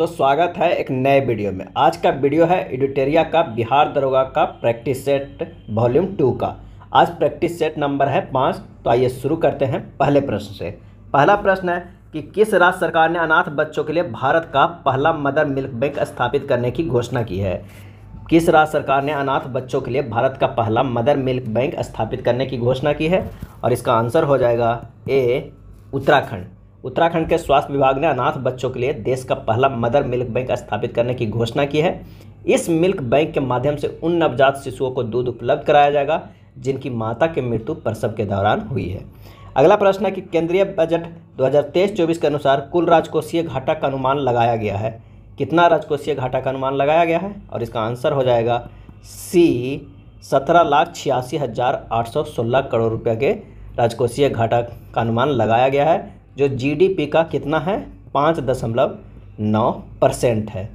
तो स्वागत है एक नए वीडियो में। आज का वीडियो है एडिटोरिया का बिहार दरोगा का प्रैक्टिस सेट वॉल्यूम 2 का। आज प्रैक्टिस सेट नंबर है 5। तो आइए शुरू करते हैं पहले प्रश्न से। पहला प्रश्न है कि किस राज्य सरकार ने अनाथ बच्चों के लिए भारत का पहला मदर मिल्क बैंक स्थापित करने की घोषणा की है। किस राज्य सरकार ने अनाथ बच्चों के लिए भारत का पहला मदर मिल्क बैंक स्थापित करने की घोषणा की है? और इसका आंसर हो जाएगा ए, उत्तराखंड। उत्तराखंड के स्वास्थ्य विभाग ने अनाथ बच्चों के लिए देश का पहला मदर मिल्क बैंक स्थापित करने की घोषणा की है। इस मिल्क बैंक के माध्यम से उन नवजात शिशुओं को दूध उपलब्ध कराया जाएगा जिनकी माता की मृत्यु प्रसव के दौरान हुई है। अगला प्रश्न है कि केंद्रीय बजट 2023-24 के अनुसार कुल राजकोषीय घाटा का अनुमान लगाया गया है। कितना राजकोषीय घाटा का अनुमान लगाया गया है? और इसका आंसर हो जाएगा सी, 17,86,816 करोड़ रुपये के राजकोषीय घाटा का अनुमान लगाया गया है, जो जीडीपी का कितना है? 5.9% है।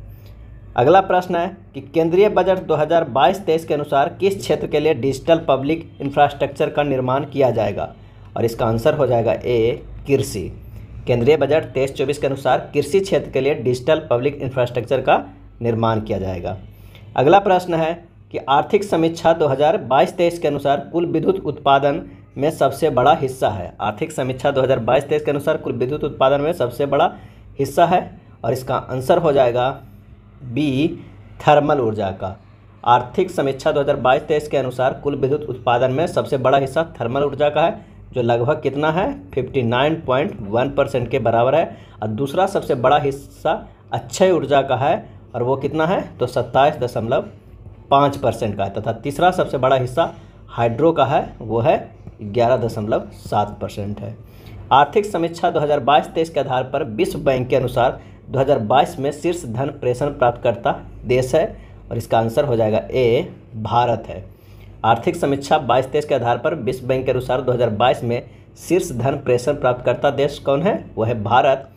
अगला प्रश्न है कि केंद्रीय बजट 2022-23 के अनुसार किस क्षेत्र के लिए डिजिटल पब्लिक इंफ्रास्ट्रक्चर का निर्माण किया जाएगा? और इसका आंसर हो जाएगा ए, कृषि। केंद्रीय बजट 23-24 के अनुसार कृषि क्षेत्र के लिए डिजिटल पब्लिक इंफ्रास्ट्रक्चर का निर्माण किया जाएगा। अगला प्रश्न है कि आर्थिक समीक्षा 2022-23 के अनुसार कुल विद्युत उत्पादन में सबसे बड़ा हिस्सा है। आर्थिक समीक्षा 2022-23 के अनुसार कुल विद्युत उत्पादन में सबसे बड़ा हिस्सा है, और इसका आंसर हो जाएगा बी, थर्मल ऊर्जा का। आर्थिक समीक्षा 2022-23 के अनुसार कुल विद्युत उत्पादन में सबसे बड़ा हिस्सा थर्मल ऊर्जा का है, जो लगभग कितना है? 59.1% के बराबर है। और दूसरा सबसे बड़ा हिस्सा अक्षय ऊर्जा का है, और वो कितना है? तो 27.5% का है। तथा तीसरा सबसे बड़ा हिस्सा हाइड्रो का है, वो है 11.7% है। आर्थिक समीक्षा 2022-23 के आधार पर विश्व बैंक के अनुसार 2022 में शीर्ष धन प्रेषण प्राप्तकर्ता देश है, और इसका आंसर हो जाएगा ए, भारत है। आर्थिक समीक्षा 22-23 के आधार पर विश्व बैंक के अनुसार 2022 में शीर्ष धन प्रेषण प्राप्तकर्ता देश कौन है? वो है भारत।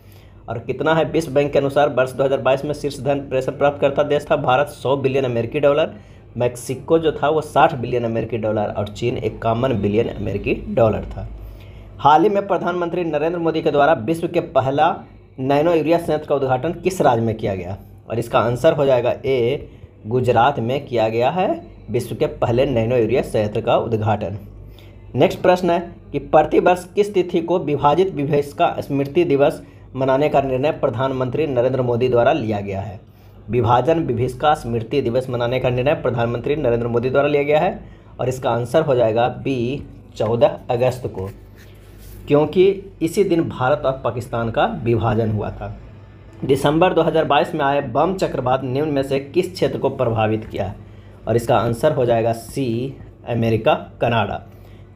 और कितना है? विश्व बैंक के अनुसार वर्ष 2022 में शीर्ष धन प्रेषण प्राप्तकर्ता देश था भारत, 100 बिलियन अमेरिकी डॉलर। मैक्सिको जो था वो 60 बिलियन अमेरिकी डॉलर, और चीन 51 बिलियन अमेरिकी डॉलर था। हाल ही में प्रधानमंत्री नरेंद्र मोदी के द्वारा विश्व के पहला नैनो यूरिया संयंत्र का उद्घाटन किस राज्य में किया गया? और इसका आंसर हो जाएगा ए, गुजरात में किया गया है विश्व के पहले नैनो यूरिया संयंत्र का उद्घाटन। नेक्स्ट प्रश्न है कि प्रतिवर्ष किस तिथि को विभाजित विभीषका स्मृति दिवस मनाने का निर्णय प्रधानमंत्री नरेंद्र मोदी द्वारा लिया गया है? विभाजन विभीषका स्मृति दिवस मनाने का निर्णय प्रधानमंत्री नरेंद्र मोदी द्वारा लिया गया है, और इसका आंसर हो जाएगा बी, 14 अगस्त को, क्योंकि इसी दिन भारत और पाकिस्तान का विभाजन हुआ था। दिसंबर 2022 में आए बम चक्रवात निम्न में से किस क्षेत्र को प्रभावित किया है? और इसका आंसर हो जाएगा सी, अमेरिका कनाडा।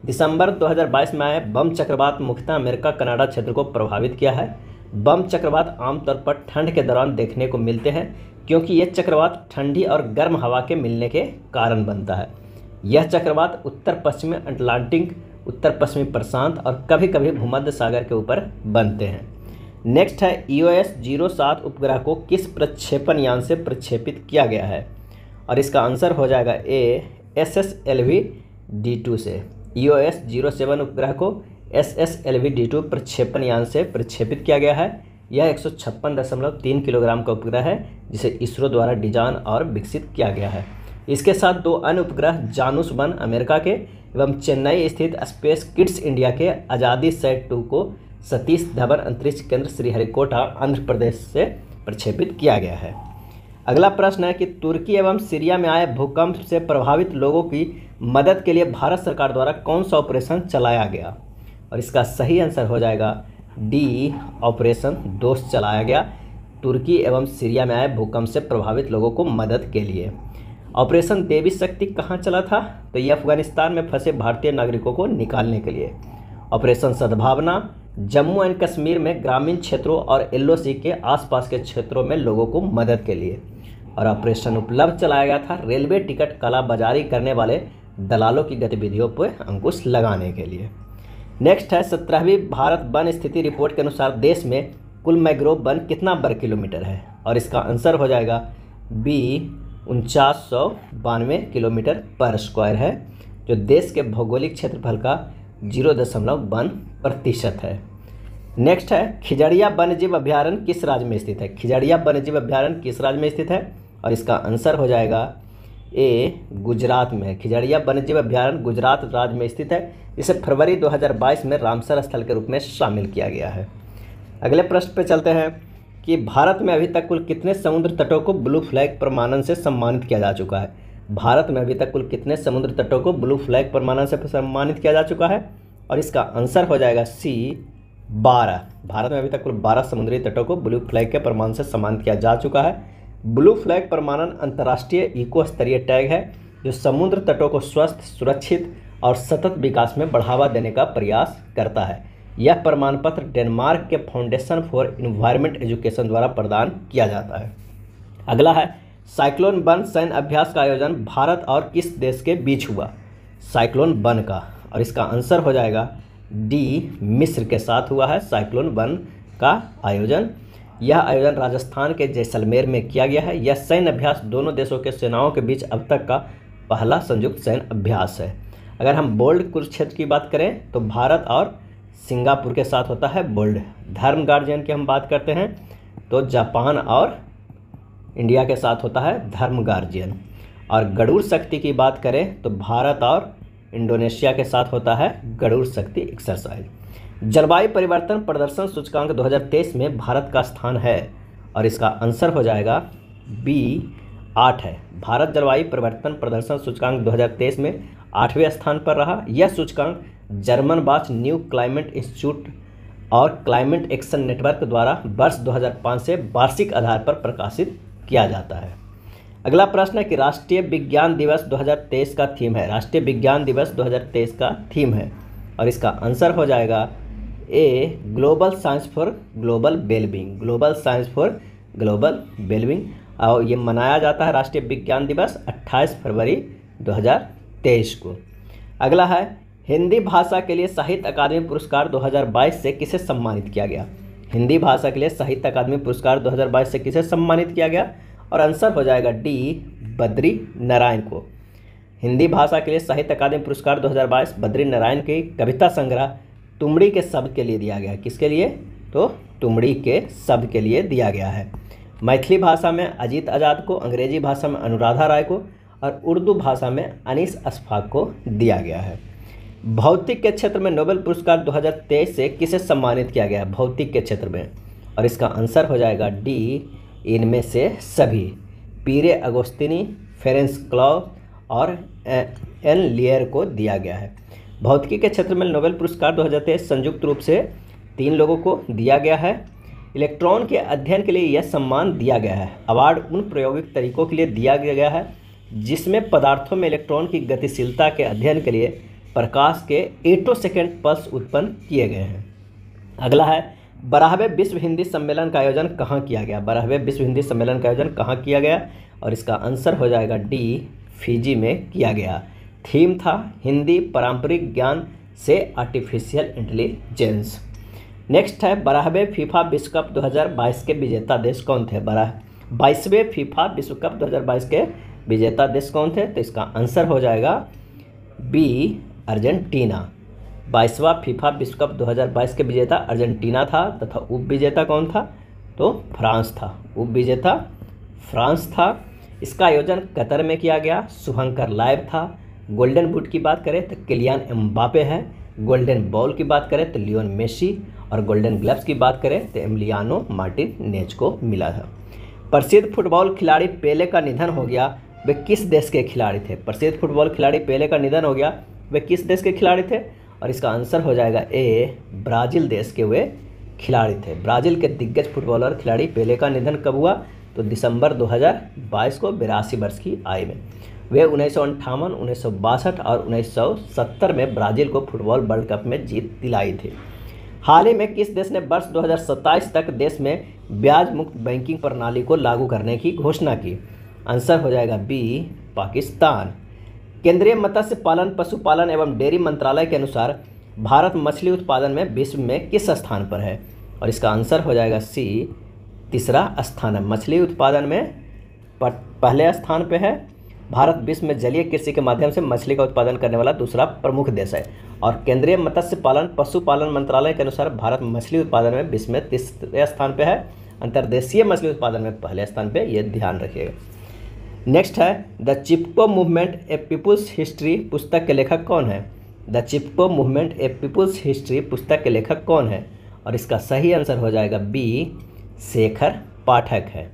दिसंबर 2022 में आए बम चक्रवात मुख्यतः अमेरिका कनाडा क्षेत्र को प्रभावित किया है। बम चक्रवात आमतौर पर ठंड के दौरान देखने को मिलते हैं, क्योंकि यह चक्रवात ठंडी और गर्म हवा के मिलने के कारण बनता है। यह चक्रवात उत्तर पश्चिमी अटलांटिक, उत्तर पश्चिमी प्रशांत और कभी कभी भूमध्य सागर के ऊपर बनते हैं। नेक्स्ट है EOS-07 उपग्रह को किस प्रक्षेपण यान से प्रक्षेपित किया गया है? और इसका आंसर हो जाएगा ए, SSLV-D2 से। EOS-07 उपग्रह को SSLV-D2 प्रक्षेपण यान से प्रक्षेपित किया गया है। यह 156.3 किलोग्राम का उपग्रह है, जिसे इसरो द्वारा डिजाइन और विकसित किया गया है। इसके साथ दो अन्य उपग्रह जानुस 1 अमेरिका के एवं चेन्नई स्थित स्पेस किड्स इंडिया के आज़ादी सेट 2 को सतीश धवन अंतरिक्ष केंद्र श्रीहरिकोटा आंध्र प्रदेश से प्रक्षेपित किया गया है। अगला प्रश्न है कि तुर्की एवं सीरिया में आए भूकंप से प्रभावित लोगों की मदद के लिए भारत सरकार द्वारा कौन सा ऑपरेशन चलाया गया? और इसका सही आंसर हो जाएगा डी, ऑपरेशन दोस्त चलाया गया तुर्की एवं सीरिया में आए भूकंप से प्रभावित लोगों को मदद के लिए। ऑपरेशन देवी शक्ति कहाँ चला था? तो ये अफगानिस्तान में फंसे भारतीय नागरिकों को निकालने के लिए। ऑपरेशन सद्भावना जम्मू एंड कश्मीर में ग्रामीण क्षेत्रों और LOC के आसपास के क्षेत्रों में लोगों को मदद के लिए। और ऑपरेशन उपलब्ध चलाया गया था रेलवे टिकट कालाबाजारी करने वाले दलालों की गतिविधियों पर अंकुश लगाने के लिए। नेक्स्ट है 17वीं भारत वन स्थिति रिपोर्ट के अनुसार देश में कुल मैंग्रोव वन कितना वर्ग किलोमीटर है? और इसका आंसर हो जाएगा बी, 4992 किलोमीटर पर स्क्वायर है, जो देश के भौगोलिक क्षेत्रफल का 0.1% है। नेक्स्ट है खिजड़िया वन्यजीव अभ्यारण्य किस राज्य में स्थित है? खिजड़िया वन्यजीव अभ्यारण्य किस राज्य में स्थित है? और इसका आंसर हो जाएगा ए, गुजरात में है। खिजड़िया वन्यजीव अभ्यारण्य गुजरात राज्य में स्थित है, इसे फरवरी 2022 में रामसर स्थल के रूप में शामिल किया गया है। अगले प्रश्न पे चलते हैं कि भारत में अभी तक कुल कितने समुद्र तटों को ब्लू फ्लैग प्रमाणन से सम्मानित किया जा चुका है? भारत में अभी तक कुल कितने समुद्र तटों को ब्लू फ्लैग प्रमाणन से सम्मानित किया जा चुका है? और इसका आंसर हो जाएगा सी, 12। भारत में अभी तक कुल 12 समुद्री तटों को ब्लू फ्लैग के प्रमाण से सम्मानित किया जा चुका है। ब्लू फ्लैग प्रमाणन अंतर्राष्ट्रीय इको स्तरीय टैग है जो समुद्र तटों को स्वस्थ, सुरक्षित और सतत विकास में बढ़ावा देने का प्रयास करता है। यह प्रमाण पत्र डेनमार्क के फाउंडेशन फॉर इन्वायरमेंट एजुकेशन द्वारा प्रदान किया जाता है। अगला है साइक्लोन बन सैन्य अभ्यास का आयोजन भारत और किस देश के बीच हुआ? साइक्लोन बन का, और इसका आंसर हो जाएगा डी, मिस्र के साथ हुआ है साइक्लोन बन का आयोजन। यह आयोजन राजस्थान के जैसलमेर में किया गया है। यह सैन्य अभ्यास दोनों देशों के सेनाओं के बीच अब तक का पहला संयुक्त सैन्य अभ्यास है। अगर हम बोल्ड कुरुक्षेत्र की बात करें तो भारत और सिंगापुर के साथ होता है बोल्ड। धर्म गार्जियन की हम बात करते हैं तो जापान और इंडिया के साथ होता है धर्म गार्जियन। और गरुड़ शक्ति की बात करें तो भारत और इंडोनेशिया के साथ होता है गरुड़ शक्ति एक्सरसाइज। जलवायु परिवर्तन प्रदर्शन सूचकांक 2023 में भारत का स्थान है, और इसका आंसर हो जाएगा बी, 8 है। भारत जलवायु परिवर्तन प्रदर्शन सूचकांक 2023 में 8वें स्थान पर रहा। यह सूचकांक जर्मन बाच न्यू क्लाइमेट इंस्टीट्यूट और क्लाइमेट एक्शन नेटवर्क द्वारा वर्ष 2005 से वार्षिक आधार पर प्रकाशित किया जाता है। अगला प्रश्न है कि राष्ट्रीय विज्ञान दिवस 2023 का थीम है। राष्ट्रीय विज्ञान दिवस 2023 का थीम है, और इसका आंसर हो जाएगा A, global science for global wellbeing. Global science for global wellbeing, और ये मनाया जाता है राष्ट्रीय विज्ञान दिवस 28 फरवरी 2023 को। अगला है हिंदी भाषा के लिए साहित्य अकादमी पुरस्कार 2022 से किसे सम्मानित किया गया? हिंदी भाषा के लिए साहित्य अकादमी पुरस्कार 2022 से किसे सम्मानित किया गया? और आंसर हो जाएगा डी, बद्री नारायण को। हिंदी भाषा के लिए साहित्य अकादमी पुरस्कार 2022 बद्री नारायण की कविता संग्रह तुमड़ी के शब्द के लिए दिया गया। किसके लिए? तो तुमड़ी के शब्द के लिए दिया गया है। मैथिली भाषा में अजीत आज़ाद को, अंग्रेजी भाषा में अनुराधा राय को, और उर्दू भाषा में अनीस अशफाक को दिया गया है। भौतिक के क्षेत्र में नोबेल पुरस्कार 2023 से किसे सम्मानित किया गया? भौतिक के क्षेत्र में, और इसका आंसर हो जाएगा डी, इनमें से सभी। पीरे अगोस्तिनी, फेरेंस क्लॉ और एन लियर को दिया गया है। भौतिकी के क्षेत्र में नोबेल पुरस्कार 2023 संयुक्त रूप से 3 लोगों को दिया गया है। इलेक्ट्रॉन के अध्ययन के लिए यह सम्मान दिया गया है। अवार्ड उन प्रायोगिक तरीकों के लिए दिया गया है जिसमें पदार्थों में इलेक्ट्रॉन की गतिशीलता के अध्ययन के लिए प्रकाश के एटोसेकेंड पल्स उत्पन्न किए गए हैं। अगला है 12वें विश्व हिंदी सम्मेलन का आयोजन कहाँ किया गया? 12वें विश्व हिंदी सम्मेलन का आयोजन कहाँ किया गया? और इसका आंसर हो जाएगा डी, फिजी में किया गया। थीम था हिंदी पारंपरिक ज्ञान से आर्टिफिशियल इंटेलिजेंस। नेक्स्ट है 12वें फीफा विश्व कप 2022 के विजेता देश कौन थे? 22वें फीफा विश्व कप 2022 के विजेता देश कौन थे? तो इसका आंसर हो जाएगा बी, अर्जेंटीना। 22वां फीफा विश्व कप 2022 के विजेता अर्जेंटीना था, तथा उप विजेता कौन था? तो फ्रांस था। उप विजेता फ्रांस था। इसका आयोजन कतर में किया गया। शुभंकर लाइव था। गोल्डन बूट की बात करें तो किलियन एम्बापे है। गोल्डन बॉल की बात करें तो लियोन मेसी, और गोल्डन ग्लव्स की बात करें तो एमिलियानो मार्टिनेज को मिला था। प्रसिद्ध फुटबॉल खिलाड़ी पेले का निधन हो गया, वे किस देश के खिलाड़ी थे? प्रसिद्ध फुटबॉल खिलाड़ी पेले का निधन हो गया, वे किस देश के खिलाड़ी थे? और इसका आंसर हो जाएगा ए, ब्राज़ील देश के वे खिलाड़ी थे। ब्राज़ील के दिग्गज फुटबॉलर खिलाड़ी पेले का निधन कब हुआ? तो दिसंबर 2022 को 82 वर्ष की आयु में। वे 1958, 1962 और 1970 में ब्राज़ील को फुटबॉल वर्ल्ड कप में जीत दिलाई थी। हाल ही में किस देश ने वर्ष 2027 तक देश में ब्याज मुक्त बैंकिंग प्रणाली को लागू करने की घोषणा की? आंसर हो जाएगा बी, पाकिस्तान। केंद्रीय मत्स्य पालन, पशुपालन एवं डेयरी मंत्रालय के अनुसार भारत मछली उत्पादन में विश्व में किस स्थान पर है? और इसका आंसर हो जाएगा सी, तीसरा स्थान है। मछली उत्पादन में पहले स्थान पे है। भारत विश्व में जलीय कृषि के माध्यम से मछली का उत्पादन करने वाला दूसरा प्रमुख देश है। और केंद्रीय मत्स्य पालन पशुपालन मंत्रालय के अनुसार भारत मछली उत्पादन में विश्व में तीसरे स्थान पे है, अंतर्देशीय मछली उत्पादन में पहले स्थान पे, ये ध्यान रखिएगा। नेक्स्ट है the Chipko movement a people's history पुस्तक के लेखक कौन है। The Chipko movement a people's history पुस्तक के लेखक कौन है, और इसका सही आंसर हो जाएगा बी, शेखर पाठक है।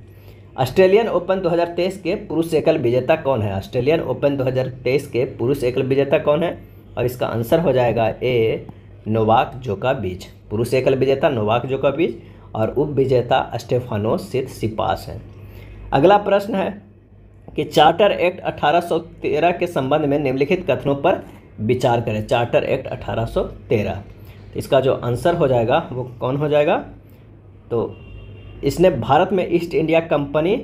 ऑस्ट्रेलियन ओपन 2023 के पुरुष एकल विजेता कौन है। ऑस्ट्रेलियन ओपन 2023 के पुरुष एकल विजेता कौन है, और इसका आंसर हो जाएगा ए, नोवाक जोकोविच। पुरुष एकल विजेता नोवाक जोकोविच और उप विजेता स्टेफानोस सित्सिपास है। अगला प्रश्न है कि चार्टर एक्ट 1813 के संबंध में निम्नलिखित कथनों पर विचार करें। चार्टर एक्ट 1813, तो इसका जो आंसर हो जाएगा वो कौन हो जाएगा, तो इसने भारत में ईस्ट इंडिया कंपनी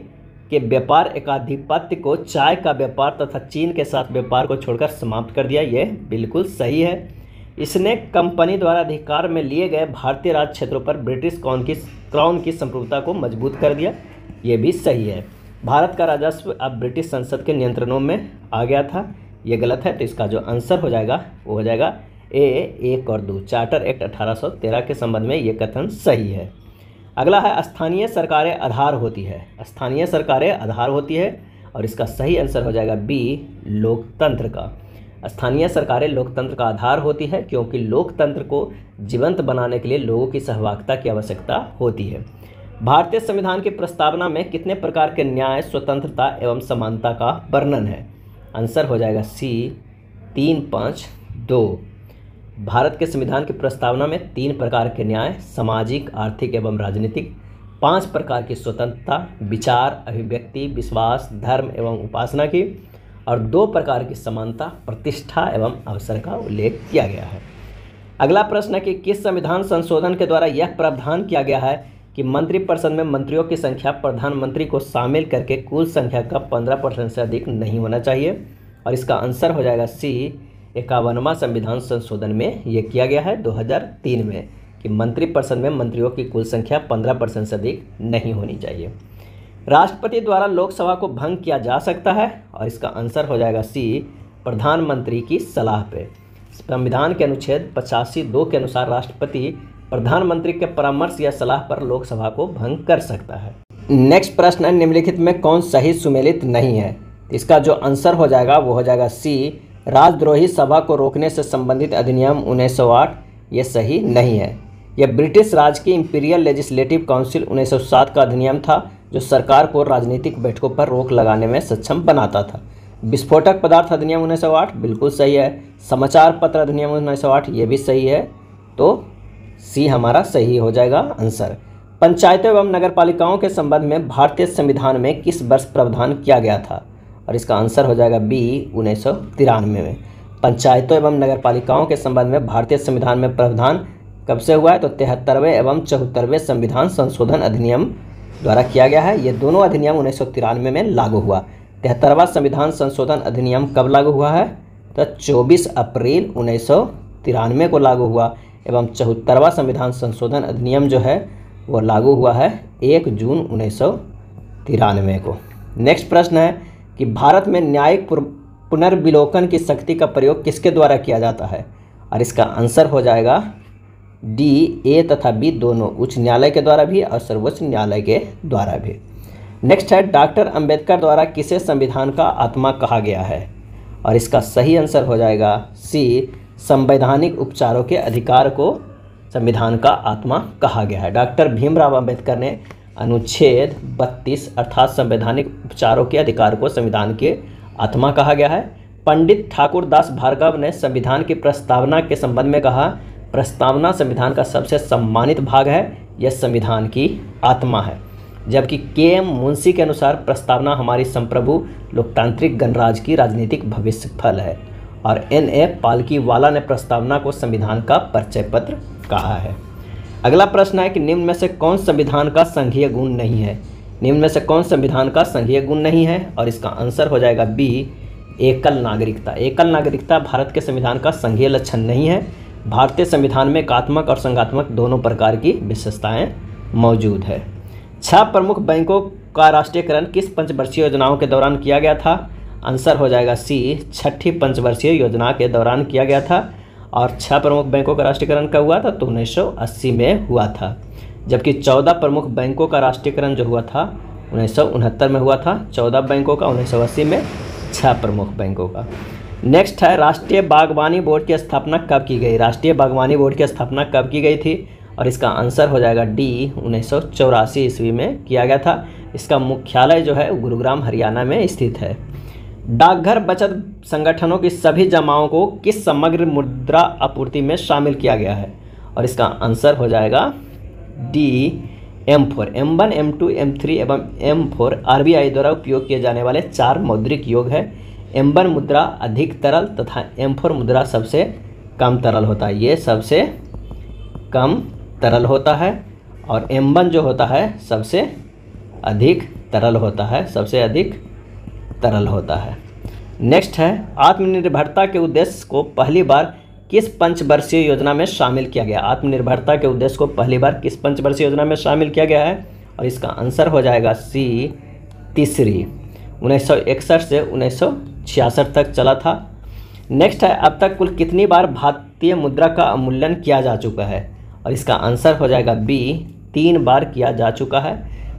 के व्यापार एकाधिपत्य को चाय का व्यापार तथा चीन के साथ व्यापार को छोड़कर समाप्त कर दिया। यह बिल्कुल सही है। इसने कंपनी द्वारा अधिकार में लिए गए भारतीय राज्य क्षेत्रों पर ब्रिटिश क्राउन की संप्रभुता को मजबूत कर दिया। ये भी सही है। भारत का राजस्व अब ब्रिटिश संसद के नियंत्रणों में आ गया था। ये गलत है, तो इसका जो आंसर हो जाएगा वो हो जाएगा ए, 1 और 2। चार्टर एक्ट 1813 के संबंध में ये कथन सही है। अगला है स्थानीय सरकारें आधार होती है। स्थानीय सरकारें आधार होती है, और इसका सही आंसर हो जाएगा बी, लोकतंत्र का। स्थानीय सरकारें लोकतंत्र का आधार होती है, क्योंकि लोकतंत्र को जीवंत बनाने के लिए लोगों की सहभागिता की आवश्यकता होती है। भारतीय संविधान की प्रस्तावना में कितने प्रकार के न्याय, स्वतंत्रता एवं समानता का वर्णन है। आंसर हो जाएगा सी, 3, 5, 2। भारत के संविधान की प्रस्तावना में 3 प्रकार के न्याय, सामाजिक, आर्थिक एवं राजनीतिक, 5 प्रकार की स्वतंत्रता, विचार, अभिव्यक्ति, विश्वास, धर्म एवं उपासना की, और 2 प्रकार की समानता, प्रतिष्ठा एवं अवसर का उल्लेख किया गया है। अगला प्रश्न है कि किस संविधान संशोधन के द्वारा यह प्रावधान किया गया है कि मंत्रिपरिषद में मंत्रियों की संख्या प्रधानमंत्री को शामिल करके कुल संख्या का 15% से अधिक नहीं होना चाहिए, और इसका आंसर हो जाएगा सी, 51वां संविधान संशोधन में यह किया गया है 2003 में, कि मंत्रिपरिषद में मंत्रियों की कुल संख्या 15% से अधिक नहीं होनी चाहिए। राष्ट्रपति द्वारा लोकसभा को भंग किया जा सकता है, और इसका आंसर हो जाएगा सी, प्रधानमंत्री की सलाह पे। संविधान के अनुच्छेद 85(2) के अनुसार राष्ट्रपति प्रधानमंत्री के परामर्श या सलाह पर लोकसभा को भंग कर सकता है। नेक्स्ट प्रश्न है निम्नलिखित में कौन सही सुमेलित नहीं है। इसका जो आंसर हो जाएगा वो हो जाएगा सी, राजद्रोही सभा को रोकने से संबंधित अधिनियम 1908, ये सही नहीं है। यह ब्रिटिश राज की इंपीरियल लेजिस्लेटिव काउंसिल 1907 का अधिनियम था, जो सरकार को राजनीतिक बैठकों पर रोक लगाने में सक्षम बनाता था। विस्फोटक पदार्थ अधिनियम 1908 बिल्कुल सही है। समाचार पत्र अधिनियम 1908 ये भी सही है, तो सी हमारा सही हो जाएगा आंसर। पंचायतों एवं नगरपालिकाओं के संबंध में भारतीय संविधान में किस वर्ष प्रावधान किया गया था, और इसका आंसर हो जाएगा बी, 1993 में। पंचायतों एवं नगरपालिकाओं के संबंध में भारतीय संविधान में प्रावधान कब से हुआ है, तो 73वें एवं 74वें संविधान संशोधन अधिनियम द्वारा किया गया है। ये दोनों अधिनियम 1993 में लागू हुआ। 73वां संविधान संशोधन अधिनियम कब लागू हुआ है, तो 24 अप्रैल 1993 को लागू हुआ, एवं 74वां संविधान संशोधन अधिनियम जो है वो लागू हुआ है 1 जून 1993 को। नेक्स्ट प्रश्न है कि भारत में न्यायिक पुनर्विलोकन की शक्ति का प्रयोग किसके द्वारा किया जाता है, और इसका आंसर हो जाएगा डी, ए तथा बी दोनों, उच्च न्यायालय के द्वारा भी और सर्वोच्च न्यायालय के द्वारा भी। नेक्स्ट है डॉक्टर अंबेडकर द्वारा किसे संविधान का आत्मा कहा गया है, और इसका सही आंसर हो जाएगा सी, संवैधानिक उपचारों के अधिकार को संविधान का आत्मा कहा गया है। डॉक्टर भीमराव अंबेडकर ने अनुच्छेद 32 अर्थात संवैधानिक उपचारों के अधिकार को संविधान के आत्मा कहा गया है। पंडित ठाकुर दास भार्गव ने संविधान की प्रस्तावना के संबंध में कहा, प्रस्तावना संविधान का सबसे सम्मानित भाग है, यह संविधान की आत्मा है। जबकि के.एम. मुंशी के अनुसार प्रस्तावना हमारी संप्रभु लोकतांत्रिक गणराज्य की राजनीतिक भविष्य फल है, और N.A. पालकीवाला ने प्रस्तावना को संविधान का परिचय पत्र कहा है। अगला प्रश्न है कि निम्न में से कौन संविधान का संघीय गुण नहीं है। निम्न में से कौन संविधान का संघीय गुण नहीं है, और इसका आंसर हो जाएगा बी, एकल नागरिकता। एकल नागरिकता भारत के संविधान का संघीय लक्षण नहीं है। भारतीय संविधान में एकात्मक और संघात्मक दोनों प्रकार की विशेषताएं मौजूद है। 6 प्रमुख बैंकों का राष्ट्रीयकरण किस पंचवर्षीय योजनाओं के दौरान किया गया था। आंसर हो जाएगा सी, छठी पंचवर्षीय योजना के दौरान किया गया था। और 6 प्रमुख बैंकों का राष्ट्रीयकरण कब हुआ था, तो 1980 में हुआ था। जबकि 14 प्रमुख बैंकों का राष्ट्रीयकरण जो हुआ था 1969 में हुआ था 14 बैंकों का, 1980 में 6 प्रमुख बैंकों का। नेक्स्ट है, राष्ट्रीय बागवानी बोर्ड की स्थापना कब की गई। राष्ट्रीय बागवानी बोर्ड की स्थापना कब की गई थी, और इसका आंसर हो जाएगा डी, 1984 ईस्वी में किया गया था। इसका मुख्यालय जो है गुरुग्राम हरियाणा में स्थित है। डाकघर बचत संगठनों की सभी जमाओं को किस समग्र मुद्रा आपूर्ति में शामिल किया गया है, और इसका आंसर हो जाएगा D, M4। M1, M2, M3 एवं M4 RBI द्वारा उपयोग किए जाने वाले 4 मौद्रिक योग है। M1 मुद्रा अधिक तरल तथा M4 मुद्रा सबसे कम तरल होता है। ये सबसे कम तरल होता है और M1 जो होता है सबसे अधिक तरल होता है, सबसे अधिक तरल होता है। नेक्स्ट है, आत्मनिर्भरता के उद्देश्य को पहली बार किस पंचवर्षीय योजना में शामिल किया गया। आत्मनिर्भरता के उद्देश्य को पहली बार किस पंचवर्षीय योजना में शामिल किया गया है, और इसका आंसर हो जाएगा सी, तीसरी। 1961 से 1966 तक चला था। नेक्स्ट है, अब तक कुल कितनी बार भारतीय मुद्रा का अवमूल्यन किया जा चुका है, और इसका आंसर हो जाएगा बी, 3 बार किया जा चुका है।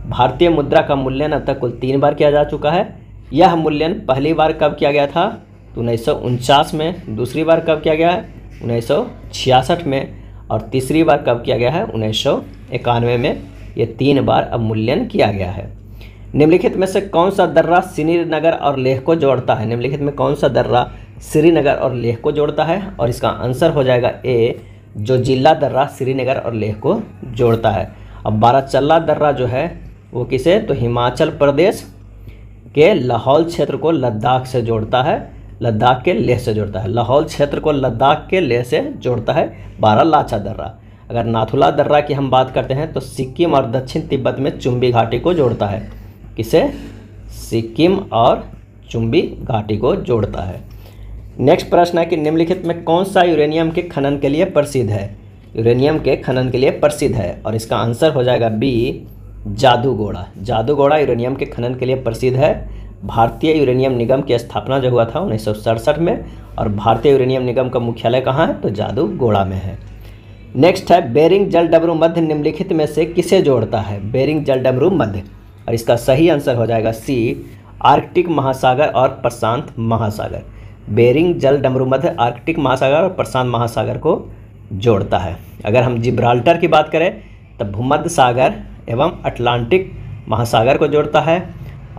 भारतीय मुद्रा का मूल्यन अब तक कुल 3 बार किया जा चुका है। यह मूल्यन पहली बार कब किया गया था, तो 1949 में। दूसरी बार कब किया गया है, 1966 में। और तीसरी बार कब किया गया है, 1991 में। ये 3 बार अवमूल्यन किया गया है। निम्नलिखित में से कौन सा दर्रा श्रीनगर और लेह को जोड़ता है। निम्नलिखित में कौन सा दर्रा श्रीनगर और लेह को जोड़ता है, और इसका आंसर हो जाएगा ए, जो जिला दर्रा श्रीनगर और लेह को जोड़ता है। अब बाराचल्ला दर्रा जो है वो किसे, तो हिमाचल प्रदेश के लाहौल क्षेत्र को लद्दाख से जोड़ता है, लद्दाख के लेह से जोड़ता है। लाहौल क्षेत्र को लद्दाख के लेह से जोड़ता है बारालाचा दर्रा। अगर नाथुला दर्रा की हम बात करते हैं तो सिक्किम और दक्षिण तिब्बत में चुंबी घाटी को जोड़ता है। किसे, सिक्किम और चुंबी घाटी को जोड़ता है। नेक्स्ट प्रश्न है कि निम्नलिखित में कौन सा यूरेनियम के खनन के लिए प्रसिद्ध है। यूरेनियम के खनन के लिए प्रसिद्ध है, और इसका आंसर हो जाएगा बी, जादूगोड़ा। जादूगोड़ा यूरेनियम के खनन के लिए प्रसिद्ध है। भारतीय यूरेनियम निगम की स्थापना जो हुआ था 1967 में, और भारतीय यूरेनियम निगम का मुख्यालय कहाँ है, तो जादूगोड़ा में है। नेक्स्ट है, बेरिंग जलडमरू मध्य निम्नलिखित में से किसे जोड़ता है। बेरिंग जलडमरू मध्य, और इसका सही आंसर हो जाएगा सी, आर्कटिक महासागर और प्रशांत महासागर। बेरिंग जलडमरू मध्य आर्कटिक महासागर और प्रशांत महासागर को जोड़ता है। अगर हम जिब्राल्टर की बात करें तो भूमध्य सागर एवं अटलांटिक महासागर को जोड़ता है,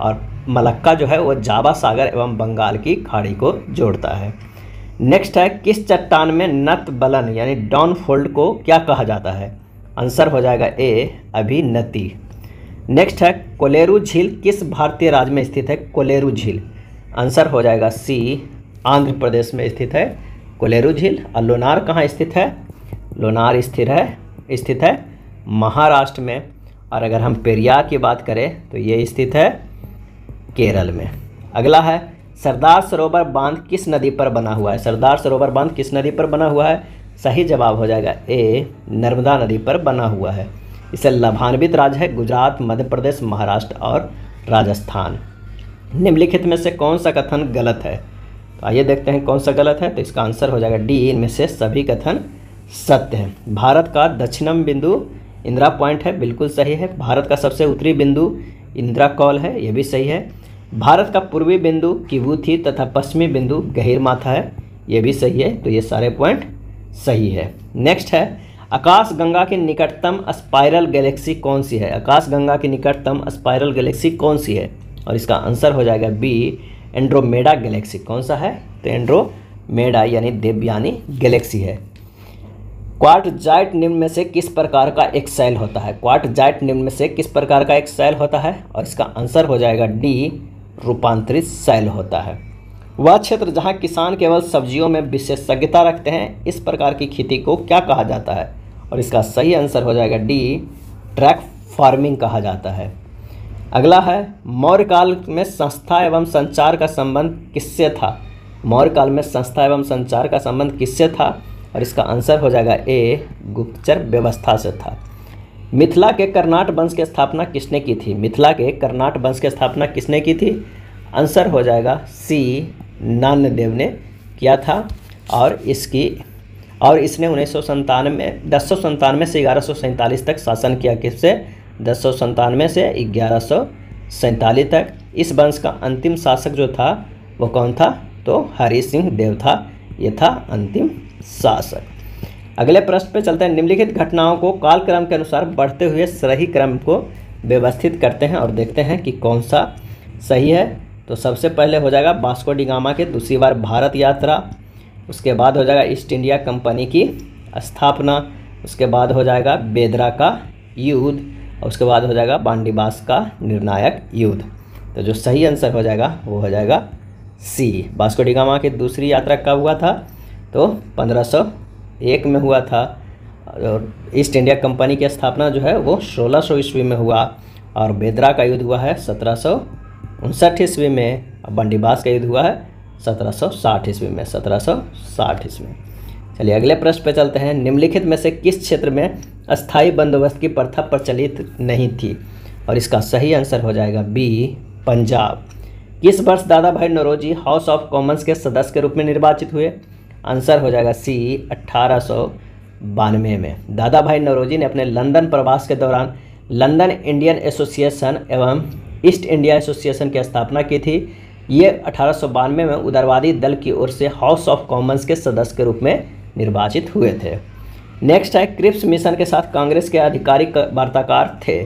और मलक्का जो है वो जावा सागर एवं बंगाल की खाड़ी को जोड़ता है। नेक्स्ट है, किस चट्टान में नत बलन यानी डाउन फोल्ड को क्या कहा जाता है। आंसर हो जाएगा ए, अभिनति। नेक्स्ट है, कोलेरू झील किस भारतीय राज्य में स्थित है। कोलेरू झील, आंसर हो जाएगा सी, आंध्र प्रदेश में स्थित है कोलेरू झील। और लोनार कहाँ स्थित है, लोनार स्थित है महाराष्ट्र में। और अगर हम पेरियार की बात करें तो ये स्थित है केरल में। अगला है, सरदार सरोवर बांध किस नदी पर बना हुआ है। सरदार सरोवर बांध किस नदी पर बना हुआ है, सही जवाब हो जाएगा ए, नर्मदा नदी पर बना हुआ है। इसे लाभान्वित राज्य है गुजरात, मध्य प्रदेश, महाराष्ट्र और राजस्थान। निम्नलिखित में से कौन सा कथन गलत है, तो आइए देखते हैं कौन सा गलत है। तो इसका आंसर हो जाएगा डी, इनमें से सभी कथन सत्य है। भारत का दक्षिणम बिंदु इंदिरा पॉइंट है, बिल्कुल सही है। भारत का सबसे उत्तरी बिंदु इंदिरा कॉल है, ये भी सही है। भारत का पूर्वी बिंदु किबू थी तथा पश्चिमी बिंदु गहीर माथा है, ये भी सही है। तो ये सारे पॉइंट सही है। नेक्स्ट है, आकाशगंगा की निकटतम स्पाइरल गैलेक्सी कौन सी है। आकाशगंगा की निकटतम स्पाइरल गैलेक्सी कौन सी है, और इसका आंसर हो जाएगा बी, एंड्रोमेडा गैलेक्सी। कौन सा है, तो एंड्रोमेडा यानी देवयानी गैलेक्सी है। क्वार्टजाइट निम्न में से किस प्रकार का एक सेल होता है। क्वार्टजाइट निम्न में से किस प्रकार का एक सेल होता है, और इसका आंसर हो जाएगा डी, रूपांतरित सेल होता है। वह क्षेत्र जहां किसान केवल सब्जियों में विशेषज्ञता रखते हैं, इस प्रकार की खेती को क्या कहा जाता है, और इसका सही आंसर हो जाएगा डी, ट्रैक फार्मिंग कहा जाता है। अगला है, मौर्य काल में संस्था एवं संचार का संबंध किससे था। मौर्य काल में संस्था एवं संचार का संबंध किससे था, और इसका आंसर हो जाएगा ए, गुप्तचर व्यवस्था से था। मिथिला के कर्नाट वंश की स्थापना किसने की थी। मिथिला के कर्नाट वंश की स्थापना किसने की थी, आंसर हो जाएगा सी, नान्यदेव ने किया था। और इसने 1097 से 1147 तक शासन किया। किससे? 1097 से 1147 तक। इस वंश का अंतिम शासक जो था वो कौन था? तो हरि सिंह देव था, ये था अंतिम शासक। अगले प्रश्न पे चलते हैं। निम्नलिखित घटनाओं को कालक्रम के अनुसार बढ़ते हुए सही क्रम को व्यवस्थित करते हैं और देखते हैं कि कौन सा सही है। तो सबसे पहले हो जाएगा वास्को डी गामा की दूसरी बार भारत यात्रा, उसके बाद हो जाएगा ईस्ट इंडिया कंपनी की स्थापना, उसके बाद हो जाएगा बेदरा का युद्ध, और उसके बाद हो जाएगा बांडीबास का निर्णायक युद्ध। तो जो सही आंसर हो जाएगा वो हो जाएगा सी। वास्को डी गामा की दूसरी यात्रा कब हुआ था? तो 1501 में हुआ था। और ईस्ट इंडिया कंपनी की स्थापना जो है वो 1600 ईस्वी में हुआ, और बेदरा का युद्ध हुआ है 1759 ईस्वी में, और बांडीबास का युद्ध हुआ है 1760 ईस्वी में, 1760 ईस्वी में। चलिए अगले प्रश्न पे चलते हैं। निम्नलिखित में से किस क्षेत्र में अस्थायी बंदोबस्त की प्रथा प्रचलित नहीं थी? और इसका सही आंसर हो जाएगा बी, पंजाब। किस वर्ष दादा भाई नौरोजी हाउस ऑफ कॉमन्स के सदस्य के रूप में निर्वाचित हुए? आंसर हो जाएगा सी, 1892 में। दादा भाई नौरोजी ने अपने लंदन प्रवास के दौरान लंदन इंडियन एसोसिएशन एवं ईस्ट इंडिया एसोसिएशन की स्थापना की थी। ये 1892 में उदारवादी दल की ओर से हाउस ऑफ कॉमन्स के सदस्य के रूप में निर्वाचित हुए थे। नेक्स्ट है, क्रिप्स मिशन के साथ कांग्रेस के आधिकारिक वार्ताकार थे?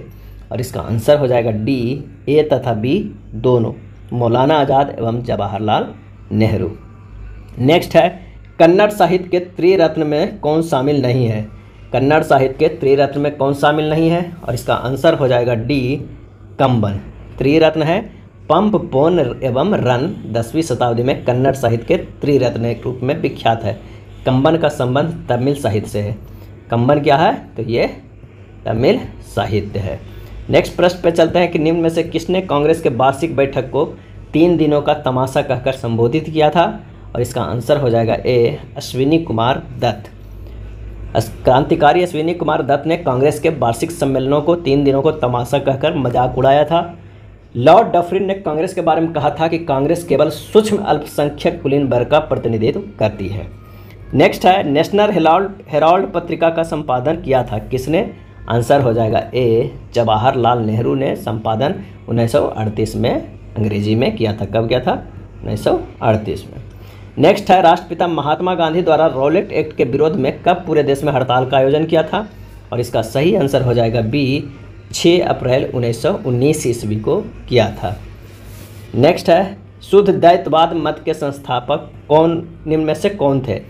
और इसका आंसर हो जाएगा डी, ए तथा बी दोनों, मौलाना आज़ाद एवं जवाहरलाल नेहरू। नेक्स्ट है, कन्नड़ साहित्य के त्रिरत्न में कौन शामिल नहीं है? कन्नड़ साहित्य के त्रिरत्न में कौन शामिल नहीं है? और इसका आंसर हो जाएगा डी, कंबन। त्रिरत्न है पंप, पोन एवं रन। 10वीं शताब्दी में कन्नड़ साहित्य के त्रिरत्न के रूप में विख्यात है। कंबन का संबंध तमिल साहित्य से है। कंबन क्या है? तो ये तमिल साहित्य है। नेक्स्ट प्रश्न पे चलते हैं कि निम्न में से किसने कांग्रेस के वार्षिक बैठक को 3 दिनों का तमाशा कहकर संबोधित किया था? और इसका आंसर हो जाएगा ए, अश्विनी कुमार दत्त। क्रांतिकारी अश्विनी कुमार दत्त ने कांग्रेस के वार्षिक सम्मेलनों को 3 दिनों को तमाशा कहकर मजाक उड़ाया था। लॉर्ड डफरिन ने कांग्रेस के बारे में कहा था कि कांग्रेस केवल सूक्ष्म अल्पसंख्यक कुलीन वर्ग का प्रतिनिधित्व करती है। नेक्स्ट है, नेशनल हेराल्ड पत्रिका का संपादन किया था किसने? आंसर हो जाएगा ए, जवाहरलाल नेहरू ने संपादन 1938 में अंग्रेजी में किया था। कब किया था? 1938 में। नेक्स्ट है, राष्ट्रपिता महात्मा गांधी द्वारा रॉलेट एक्ट के विरोध में कब पूरे देश में हड़ताल का आयोजन किया था? और इसका सही आंसर हो जाएगा बी, 6 अप्रैल 1919 ईस्वी को किया था। नेक्स्ट है, शुद्ध द्वैतवाद मत के संस्थापक निम्न में से कौन थे?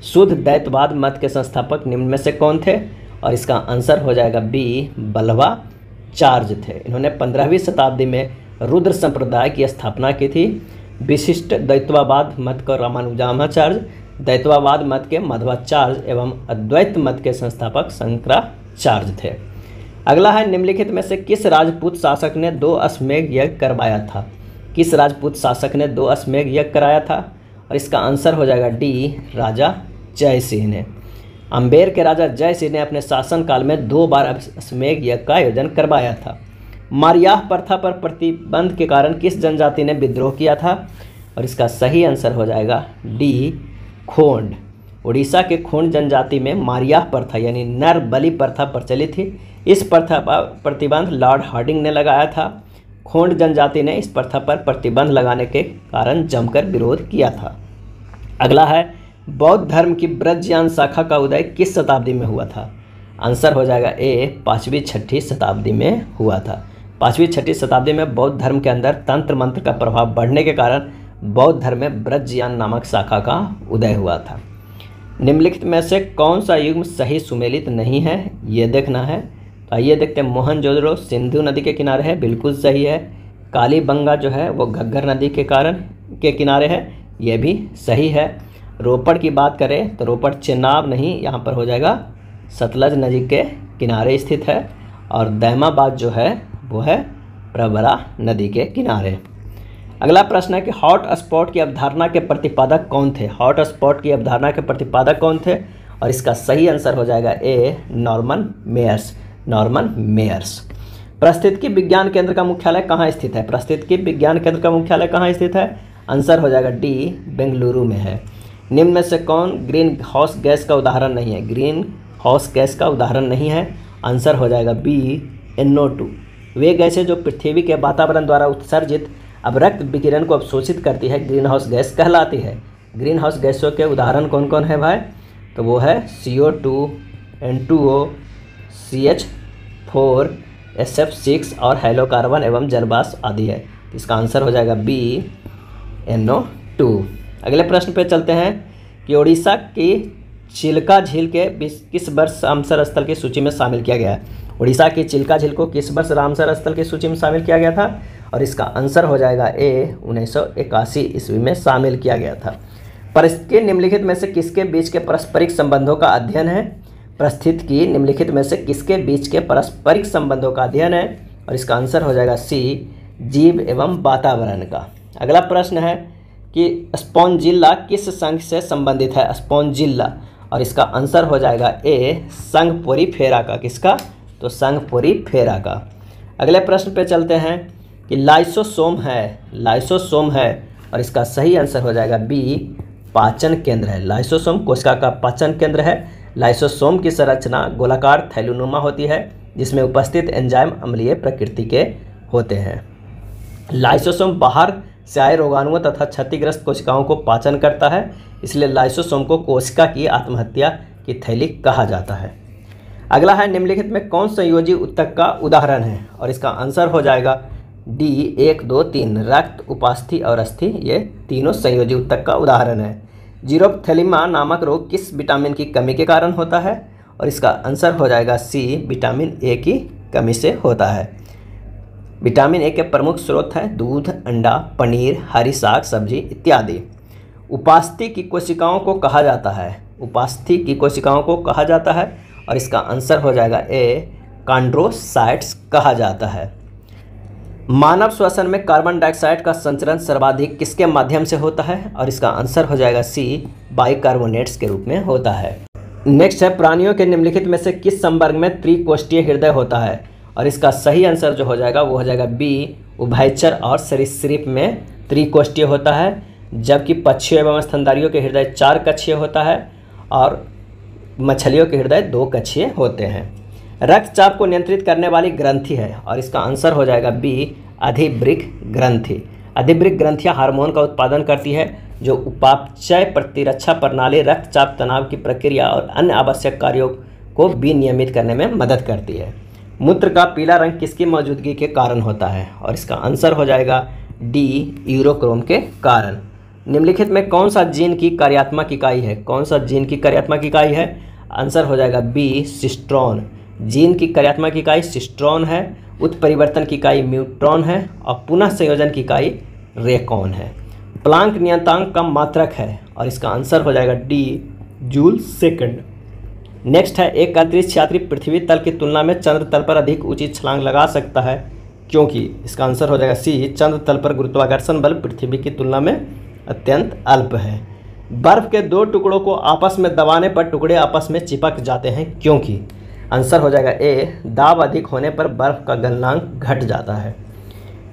शुद्ध द्वैतवाद मत के संस्थापक निम्न में से कौन थे? और इसका आंसर हो जाएगा बी, बल्लभाचार्य थे। इन्होंने 15वीं शताब्दी में रुद्र संप्रदाय की स्थापना की थी। विशिष्ट द्वैतवाद मत का रामानुजाचार्य, द्वैतवाद मत के मध्वाचार्य एवं अद्वैत मत के संस्थापक शंकराचार्य थे। अगला है, निम्नलिखित में से किस राजपूत शासक ने 2 अश्वमेध यज्ञ करवाया था? किस राजपूत शासक ने 2 अश्वमेध यज्ञ कराया था? और इसका आंसर हो जाएगा डी, राजा जय सिंह ने। अम्बेर के राजा जय सिंह ने अपने शासनकाल में 2 बार अश्वमेध यज्ञ का आयोजन करवाया था। मारियाह प्रथा पर प्रतिबंध के कारण किस जनजाति ने विद्रोह किया था? और इसका सही आंसर हो जाएगा डी, खोंड। उड़ीसा के खोंड जनजाति में मारियाह प्रथा यानी नर बलि प्रथा प्रचलित थी। इस प्रथा पर प्रतिबंध लॉर्ड हार्डिंग ने लगाया था। खोंड जनजाति ने इस प्रथा पर प्रतिबंध लगाने के कारण जमकर विरोध किया था। अगला है, बौद्ध धर्म की ब्रजयान शाखा का उदय किस शताब्दी में हुआ था? आंसर हो जाएगा ए, 5वीं-6वीं शताब्दी में हुआ था। 5वीं-6वीं शताब्दी में बौद्ध धर्म के अंदर तंत्र मंत्र का प्रभाव बढ़ने के कारण बौद्ध धर्म में ब्रजयान नामक शाखा का उदय हुआ था। निम्नलिखित में से कौन सा युग्म सही सुमेलित नहीं है, ये देखना है। तो आइए देखते हैं। मोहनजोदड़ो सिंधु नदी के किनारे है, बिल्कुल सही है। कालीबंगा जो है वो घग्गर नदी के किनारे है, ये भी सही है। रोपड़ की बात करें तो रोपड़ चेनाब नहीं, यहाँ पर हो जाएगा सतलज नदी के किनारे स्थित है। और दैमाबाद जो है वो है प्रवरा नदी के किनारे। अगला प्रश्न है कि हॉट स्पॉट की अवधारणा के प्रतिपादक कौन थे? हॉट स्पॉट की अवधारणा के प्रतिपादक कौन थे? और इसका सही आंसर हो जाएगा ए, नॉर्मन मेयर्स। पारिस्थितिकी विज्ञान केंद्र का मुख्यालय कहाँ स्थित है? पारिस्थितिकी विज्ञान केंद्र का मुख्यालय कहाँ स्थित है? आंसर हो जाएगा डी, बेंगलुरु में है। निम्न में से कौन ग्रीन हाउस गैस का उदाहरण नहीं है? ग्रीन हाउस गैस का उदाहरण नहीं है, आंसर हो जाएगा बी, NO2। वे गैसें जो पृथ्वी के वातावरण द्वारा उत्सर्जित अवरक्त विकिरण को अवशोषित करती है ग्रीन हाउस गैस कहलाती है। ग्रीन हाउस गैसों के उदाहरण कौन कौन है भाई? तो वो है CO2, N2O, CH4, SF6 और हाइड्रोकार्बन एवं जलवाष्प आदि है। इसका आंसर हो जाएगा बी, NO2। अगले प्रश्न पे चलते हैं कि उड़ीसा की चिल्का झील के किस वर्ष रामसर स्थल की सूची में शामिल किया गया है? उड़ीसा की चिल्का झील को किस वर्ष रामसर स्थल की सूची में शामिल किया गया था? और इसका आंसर हो जाएगा ए, 1981 ईस्वी में शामिल किया गया था। पारिस्थितिकी निम्नलिखित में से किसके बीच के पारस्परिक संबंधों का अध्ययन है? पारिस्थितिकी निम्नलिखित में से किसके बीच के पारस्परिक संबंधों का अध्ययन है? और इसका आंसर हो जाएगा सी, जीव एवं वातावरण का। अगला प्रश्न है कि स्पॉन्जिल्ला किस संघ से संबंधित है? स्पॉन्जिल्ला, और इसका आंसर हो जाएगा ए, संघ पोरीफेरा का। किसका? तो संघ पोरीफेरा का। अगले प्रश्न पे चलते हैं कि लाइसोसोम है, और इसका सही आंसर हो जाएगा बी, पाचन केंद्र है। लाइसोसोम कोशिका का पाचन केंद्र है। लाइसोसोम की संरचना गोलाकार थैलीनुमा होती है, जिसमें उपस्थित एंजाइम अम्लीय प्रकृति के होते हैं। लाइसोसोम बाहर से आए रोगाणुओं तथा क्षतिग्रस्त कोशिकाओं को पाचन करता है, इसलिए लाइसोसोम को कोशिका की आत्महत्या की थैली कहा जाता है। अगला है निम्नलिखित में कौन संयोजी ऊतक का उदाहरण है? और इसका आंसर हो जाएगा डी, 1, 2, 3। रक्त, उपास्थि और अस्थि, ये तीनों संयोजी ऊतक का उदाहरण है। जीरोप्थेलिमा नामक रोग किस विटामिन की कमी के कारण होता है? और इसका आंसर हो जाएगा सी, विटामिन ए की कमी से होता है। विटामिन ए के प्रमुख स्रोत हैं दूध, अंडा, पनीर, हरी साग सब्जी इत्यादि। उपास्थि की कोशिकाओं को कहा जाता है, उपास्थि की कोशिकाओं को कहा जाता है, और इसका आंसर हो जाएगा ए, कॉन्ड्रोसाइट्स कहा जाता है। मानव श्वसन में कार्बन डाइऑक्साइड का संचरण सर्वाधिक किसके माध्यम से होता है? और इसका आंसर हो जाएगा सी, बाइकार्बोनेट्स के रूप में होता है। नेक्स्ट है प्राणियों के निम्नलिखित में से किस संवर्ग में त्रिकोष्ठीय हृदय होता है? और इसका सही आंसर जो हो जाएगा वो हो जाएगा बी, उभयचर और सरीसृप में त्रिकोष्ठीय होता है, जबकि पक्षियों एवं स्तनधारियों के हृदय 4 कक्षीय होता है और मछलियों के हृदय 2 कक्षीय होते हैं। रक्तचाप को नियंत्रित करने वाली ग्रंथि है, और इसका आंसर हो जाएगा बी, अधिवृक्क ग्रंथि। अधिवृक्क ग्रंथियां हार्मोन का उत्पादन करती है, जो उपापचय प्रतिरक्षा प्रणाली, रक्तचाप, तनाव की प्रक्रिया और अन्य आवश्यक कार्यों को विनियमित करने में मदद करती है। मूत्र का पीला रंग किसकी मौजूदगी के कारण होता है? और इसका आंसर हो जाएगा डी, यूरोक्रोम के कारण। निम्नलिखित में कौन सा जीन की कार्यात्मक इकाई है? कौन सा जीन की कार्यात्मक इकाई है? आंसर हो जाएगा बी, सिस्ट्रॉन। जीन की कार्यात्मक इकाई सिस्ट्रॉन है, उत्परिवर्तन की इकाई म्यूट्रॉन है, और पुनः संयोजन की इकाई रेकॉन है। प्लांक नियतांक का मात्रक है, और इसका आंसर हो जाएगा डी, जूल सेकंड। नेक्स्ट है एक अंतरिक्ष यात्री पृथ्वी तल की तुलना में चंद्र तल पर अधिक ऊंची छलांग लगा सकता है, क्योंकि? इसका आंसर हो जाएगा सी, चंद्र तल पर गुरुत्वाकर्षण बल पृथ्वी की तुलना में अत्यंत अल्प है। बर्फ के 2 टुकड़ों को आपस में दबाने पर टुकड़े आपस में चिपक जाते हैं, क्योंकि? आंसर हो जाएगा ए, दाब अधिक होने पर बर्फ का गलनांक घट जाता है।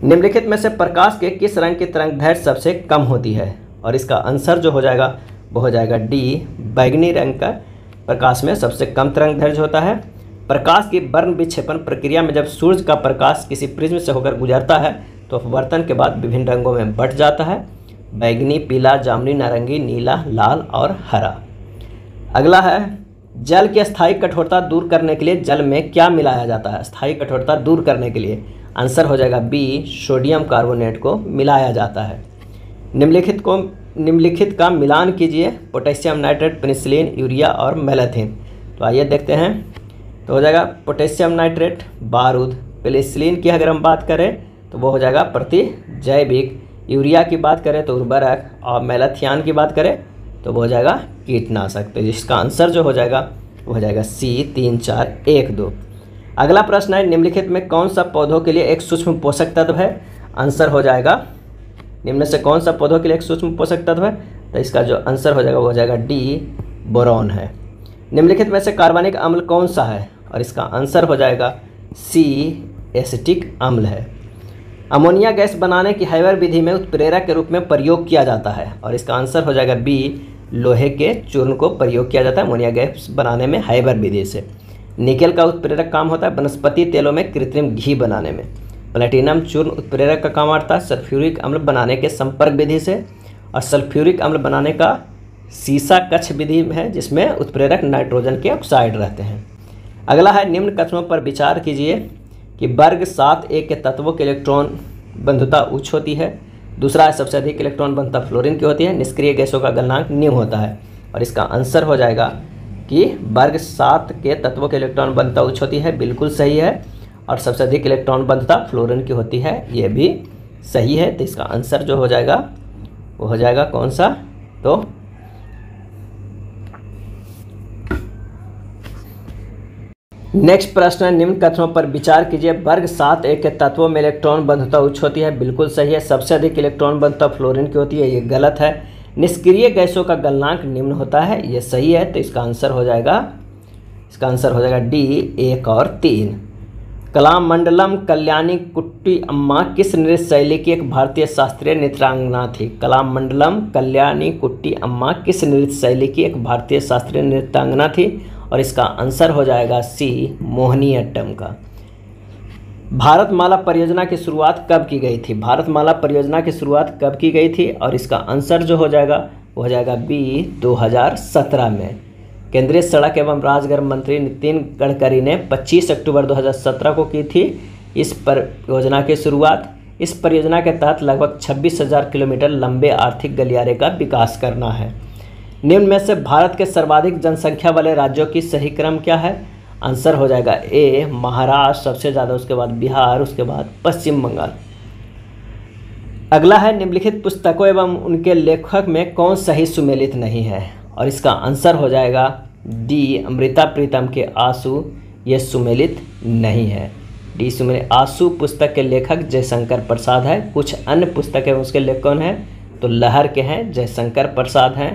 निम्नलिखित में से प्रकाश के किस रंग की तरंगदैर्घ्य सबसे कम होती है? और इसका आंसर जो हो जाएगा वो हो जाएगा डी, बैगनी रंग का प्रकाश में सबसे कम तरंगदैर्घ्य होता है। प्रकाश की वर्ण विक्षेपण प्रक्रिया में जब सूर्य का प्रकाश किसी प्रिज्म से होकर गुजरता है तो अपवर्तन के बाद विभिन्न रंगों में बंट जाता है, बैगनी, पीला, जामुनी, नारंगी, नीला, लाल और हरा। अगला है जल की अस्थायी कठोरता दूर करने के लिए जल में क्या मिलाया जाता है? अस्थायी कठोरता दूर करने के लिए आंसर हो जाएगा बी, सोडियम कार्बोनेट को मिलाया जाता है। निम्नलिखित का मिलान कीजिए, पोटेशियम नाइट्रेट, पेनिसिलिन, यूरिया और मेलाथिन। तो आइए देखते हैं। तो हो जाएगा पोटेशियम नाइट्रेट बारूद, पेनिसिलिन की अगर हम बात करें तो वो हो जाएगा प्रतिजैविक, यूरिया की बात करें तो उर्वरक, और मेलाथियन की बात करें तो वो हो जाएगा कीटनाशक। तो जिसका आंसर जो हो जाएगा वो हो जाएगा सी, 3, 4, 1, 2। अगला प्रश्न है निम्नलिखित में कौन सा पौधों के लिए एक सूक्ष्म पोषक तत्व है? आंसर हो जाएगा निम्न से कौन सा पौधों के लिए एक सूक्ष्म पोषक तत्व है? तो इसका जो आंसर हो जाएगा वो हो जाएगा डी, बोरॉन है। निम्नलिखित में से कार्बनिक अम्ल कौन सा है? और इसका आंसर हो जाएगा सी, एसिटिक अम्ल है। अमोनिया गैस बनाने की हैबर विधि में उत्प्रेरक के रूप में प्रयोग किया जाता है, और इसका आंसर हो जाएगा बी, लोहे के चूर्ण को प्रयोग किया जाता है अमोनिया गैस बनाने में हैबर विधि से। निकेल का उत्प्रेरक काम होता है वनस्पति तेलों में कृत्रिम घी बनाने में। प्लेटिनम चूर्ण उत्प्रेरक का काम आता है सल्फ्यूरिक अम्ल बनाने के संपर्क विधि से, और सल्फ्यूरिक अम्ल बनाने का सीसा कक्ष विधि है जिसमें उत्प्रेरक नाइट्रोजन के ऑक्साइड रहते हैं। अगला है निम्न कथनों पर विचार कीजिए कि वर्ग 7a के तत्वों के इलेक्ट्रॉन बंधुता उच्च होती है। दूसरा है सबसे अधिक इलेक्ट्रॉन बंधुता फ्लोरीन की होती है। निष्क्रिय गैसों का गलनांक निम्न होता है, और इसका आंसर हो जाएगा कि वर्ग 7 के तत्वों के इलेक्ट्रॉन बंधुता उच्च होती है, बिल्कुल सही है। और सबसे अधिक इलेक्ट्रॉन बंधुता फ्लोरीन की होती है, ये भी सही है। तो इसका आंसर जो हो जाएगा वो हो जाएगा कौन सा, तो नेक्स्ट प्रश्न है निम्न कथनों पर विचार कीजिए। वर्ग 7a के तत्वों में इलेक्ट्रॉन बंधुता उच्च होती है, बिल्कुल सही है। सबसे अधिक इलेक्ट्रॉन बंधुता फ्लोरीन की होती है, ये गलत है। निष्क्रिय गैसों का गलनांक निम्न होता है, ये सही है। तो इसका आंसर हो जाएगा डी, 1 और 3। कलामंडलम कल्याणी कुट्टी अम्मा किस नृत्य शैली की एक भारतीय शास्त्रीय नृत्यांगना थी? कलामंडलम कल्याणी कुट्टी अम्मा किस नृत्य शैली की एक भारतीय शास्त्रीय नृत्यांगना थी? और इसका आंसर हो जाएगा सी, मोहिनीअट्टम का। भारतमाला परियोजना की शुरुआत कब की गई थी? भारतमाला परियोजना की शुरुआत कब की गई थी? और इसका आंसर जो हो जाएगा वो हो जाएगा बी, 2017 में। केंद्रीय सड़क एवं राजमार्ग मंत्री नितिन गडकरी ने 25 अक्टूबर 2017 को की थी इस परियोजना की शुरुआत। इस परियोजना के तहत लगभग 26,000 किलोमीटर लंबे आर्थिक गलियारे का विकास करना है। निम्न में से भारत के सर्वाधिक जनसंख्या वाले राज्यों की सही क्रम क्या है? आंसर हो जाएगा ए, महाराष्ट्र सबसे ज़्यादा, उसके बाद बिहार, उसके बाद पश्चिम बंगाल। अगला है निम्नलिखित पुस्तकों एवं उनके लेखक में कौन सही सुमेलित नहीं है? और इसका आंसर हो जाएगा डी, अमृता प्रीतम के आंसू, ये सुमेलित नहीं है। डी सुमेलित। आंसू पुस्तक के लेखक जयशंकर प्रसाद है। कुछ अन्य पुस्तकें उसके लेखक कौन हैं? तो लहर के हैं, जयशंकर प्रसाद हैं।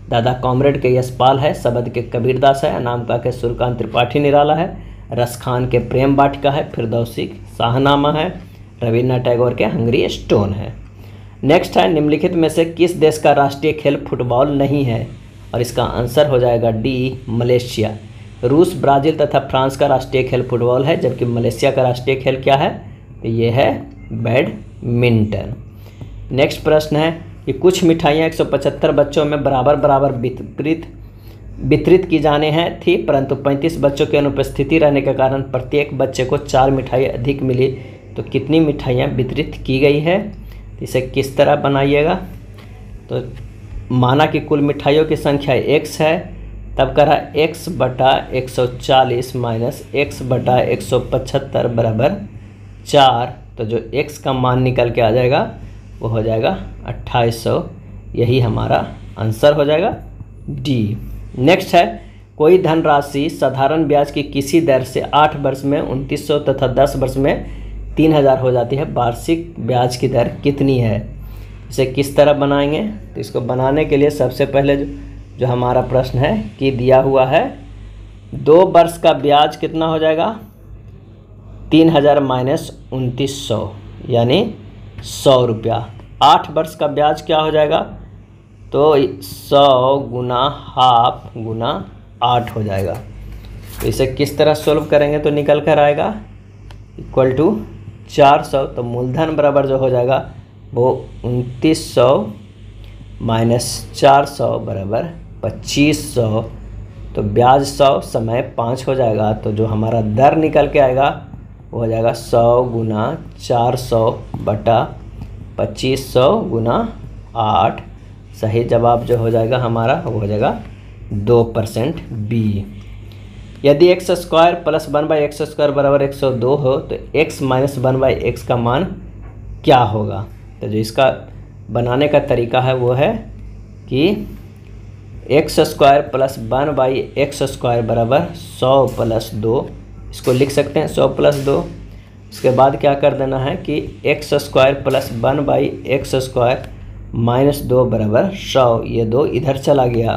दादा कॉमरेड के यशपाल है। शबद के कबीरदास है। अनामिका के सूर्यकांत त्रिपाठी निराला है। रसखान के प्रेम वाटिका है। फिरदौसी शाहनामा है। रविन्द्रनाथ टैगोर के हंगरी स्टोन है। नेक्स्ट है निम्नलिखित में से किस देश का राष्ट्रीय खेल फुटबॉल नहीं है? और इसका आंसर हो जाएगा डी, मलेशिया। रूस, ब्राज़ील तथा फ्रांस का राष्ट्रीय खेल फुटबॉल है, जबकि मलेशिया का राष्ट्रीय खेल क्या है? तो ये है बैडमिंटन। नेक्स्ट प्रश्न है कि कुछ मिठाइयाँ 175 बच्चों में बराबर बराबर वितरित की जाने हैं थी, परंतु 35 बच्चों की अनुपस्थिति रहने के कारण प्रत्येक बच्चे को 4 मिठाई अधिक मिली। तो कितनी मिठाइयाँ वितरित की गई है? इसे किस तरह बनाइएगा? तो माना कि कुल मिठाइयों की संख्या x है, तब करा x बटा 140 माइनस x बटा 175 बराबर 4। तो जो x का मान निकल के आ जाएगा वो हो जाएगा 2800। यही हमारा आंसर हो जाएगा डी। नेक्स्ट है कोई धनराशि साधारण ब्याज की किसी दर से 8 वर्ष में 2900 तथा 10 वर्ष में 3000 हो जाती है, वार्षिक ब्याज की दर कितनी है? इसे किस तरह बनाएंगे? तो इसको बनाने के लिए सबसे पहले जो हमारा प्रश्न है कि दिया हुआ है 2 वर्ष का ब्याज कितना हो जाएगा? 3000 माइनस 2900 यानी 100 रुपया। 8 वर्ष का ब्याज क्या हो जाएगा? तो 100 गुना हाफ गुना 8 हो जाएगा। तो इसे किस तरह सोल्व करेंगे तो निकल कर आएगा इक्वल टू 400। तो मूलधन बराबर जो हो जाएगा वो 2900 माइनस 400 बराबर 2500। तो ब्याज 100 समय 5 हो जाएगा। तो जो हमारा दर निकल के आएगा वो हो जाएगा 100 गुना 400 बटा 2500 गुना 8। सही जवाब जो हो जाएगा हमारा वो हो जाएगा 2% बी। यदि एक्स स्क्वायर प्लस 1/x² बराबर 102 हो तो x माइनस 1/x का मान क्या होगा? तो जो इसका बनाने का तरीका है वो है कि x² प्लस 1/x² बराबर 100 प्लस 2, इसको लिख सकते हैं 100 प्लस 2। उसके बाद क्या कर देना है कि x² प्लस 1/x² माइनस 2 बराबर 100, ये 2 इधर चला गया।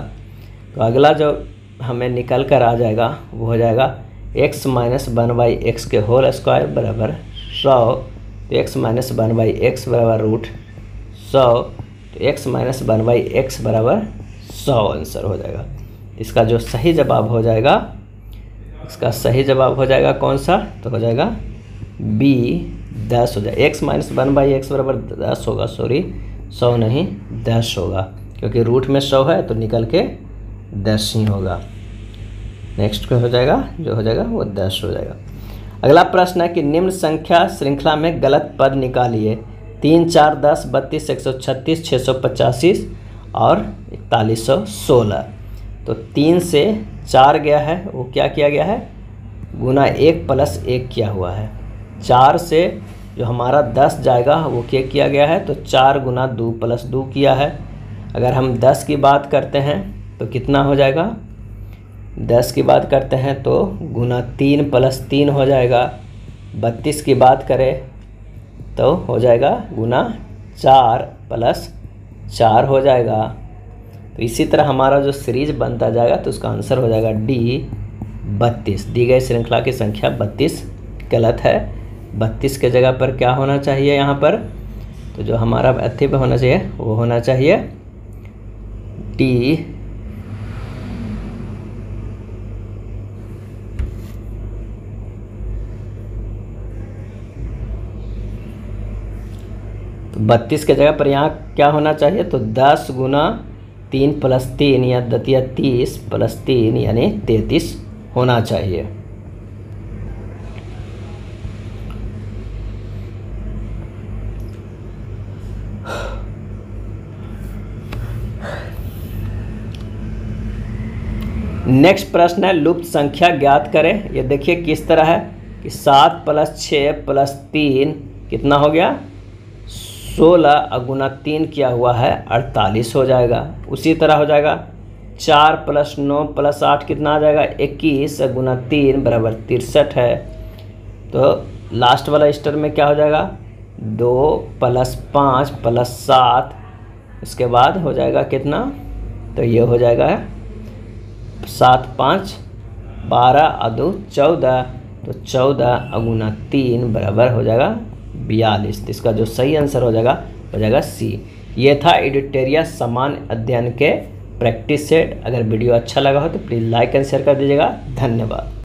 तो अगला जो हमें निकल कर आ जाएगा वो हो जाएगा x माइनस 1/x के होल स्क्वायर बराबर 100, तो x माइनस 1/x बराबर √100, तो x माइनस 1/x बराबर 100 आंसर हो जाएगा। इसका जो सही जवाब हो जाएगा, इसका सही जवाब हो जाएगा कौन सा, तो हो जाएगा बी 10 हो जाएगा। x माइनस 1/x बराबर 10 होगा, सॉरी 100 नहीं 10 होगा, क्योंकि रूट में 100 है तो निकल के 10 ही होगा। नेक्स्ट क्या हो जाएगा, जो हो जाएगा वो 10 हो जाएगा। अगला प्रश्न है कि निम्न संख्या श्रृंखला में गलत पद निकालिए। 3, 4, 10, 32, 136, 685 और 4116। तो 3 से 4 गया है, वो क्या किया गया है, गुना 1 + 1 किया हुआ है। 4 से जो हमारा 10 जाएगा वो क्या किया गया है, तो 4 गुना 2 + 2 किया है। अगर हम 10 की बात करते हैं तो कितना हो जाएगा, 10 की बात करते हैं तो गुना 3 + 3 हो जाएगा। 32 की बात करें तो हो जाएगा गुना 4 + 4 हो जाएगा। तो इसी तरह हमारा जो सीरीज बनता जाएगा तो उसका आंसर हो जाएगा डी 32। दी गई श्रृंखला की संख्या 32 गलत है। 32 के जगह पर क्या होना चाहिए यहाँ पर, तो जो हमारा अथी पे होना चाहिए वो होना चाहिए डी 32 के जगह पर यहाँ क्या होना चाहिए, तो 10 गुना 3 + 3 या दतिया 30 + 3 यानी 33 होना चाहिए। नेक्स्ट प्रश्न है लुप्त संख्या ज्ञात करें। ये देखिए किस तरह है कि 7 + 6 + 3 कितना हो गया, 16 गुना 3 किया हुआ है 48 हो जाएगा। उसी तरह हो जाएगा 4 + 9 + 8 कितना आ जाएगा, 21 गुना 3 बराबर 63 है। तो लास्ट वाला स्टेप में क्या हो जाएगा, 2 + 5 + 7, उसके बाद हो जाएगा कितना, तो ये हो जाएगा 7 × 5 = 12 और 2 = 14, तो 14 गुना 3 बराबर हो जाएगा 42। तो इसका जो सही आंसर हो जाएगा सी। ये था एडिटेरिया सामान्य अध्ययन के प्रैक्टिस सेट। अगर वीडियो अच्छा लगा हो तो प्लीज़ लाइक एंड शेयर कर दीजिएगा। धन्यवाद।